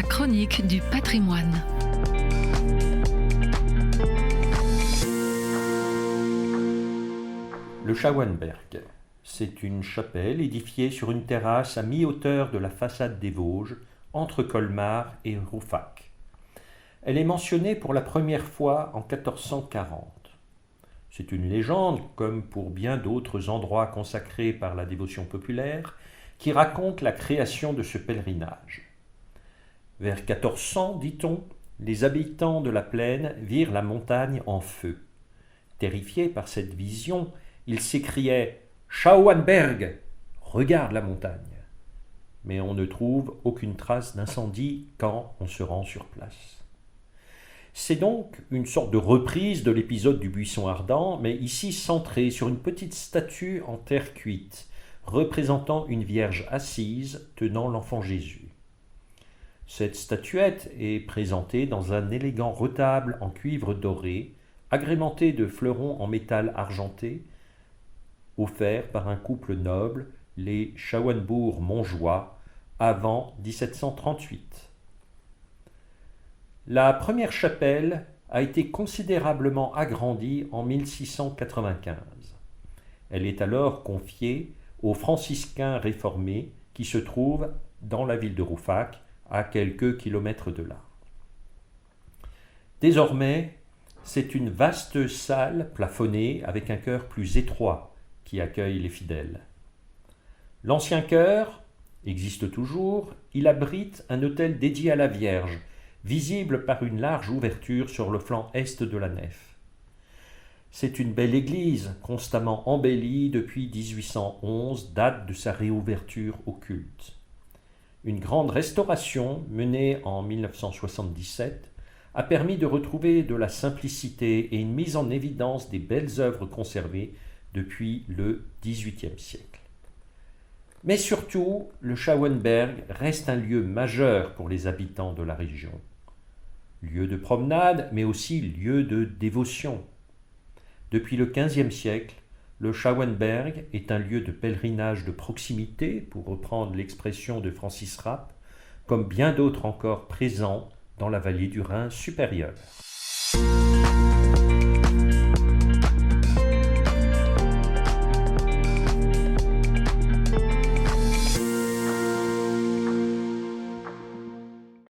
chronique du patrimoine. Le Schauenberg, c'est une chapelle édifiée sur une terrasse à mi-hauteur de la façade des Vosges, entre Colmar et Rouffach. Elle est mentionnée pour la première fois en 1440. C'est une légende, comme pour bien d'autres endroits consacrés par la dévotion populaire, qui raconte la création de ce pèlerinage. Vers 1400, dit-on, les habitants de la plaine virent la montagne en feu. Terrifiés par cette vision, ils s'écriaient « Schauenberg, regarde la montagne !» Mais on ne trouve aucune trace d'incendie quand on se rend sur place. C'est donc une sorte de reprise de l'épisode du buisson ardent, mais ici centrée sur une petite statue en terre cuite, représentant une vierge assise tenant l'enfant Jésus. Cette statuette est présentée dans un élégant retable en cuivre doré, agrémenté de fleurons en métal argenté, offert par un couple noble, les Schauenbourg-Montjoie, avant 1738. La première chapelle a été considérablement agrandie en 1695. Elle est alors confiée aux franciscains réformés qui se trouvent dans la ville de Rouffach, à quelques kilomètres de là. Désormais, c'est une vaste salle plafonnée avec un chœur plus étroit qui accueille les fidèles. L'ancien chœur existe toujours, il abrite un autel dédié à la Vierge, visible par une large ouverture sur le flanc est de la nef. C'est une belle église, constamment embellie depuis 1811, date de sa réouverture au culte. Une grande restauration, menée en 1977, a permis de retrouver de la simplicité et une mise en évidence des belles œuvres conservées depuis le XVIIIe siècle. Mais surtout, le Schauenberg reste un lieu majeur pour les habitants de la région. Lieu de promenade, mais aussi lieu de dévotion. Depuis le XVe siècle, le Schauenberg est un lieu de pèlerinage de proximité, pour reprendre l'expression de Francis Rapp, comme bien d'autres encore présents dans la vallée du Rhin supérieur.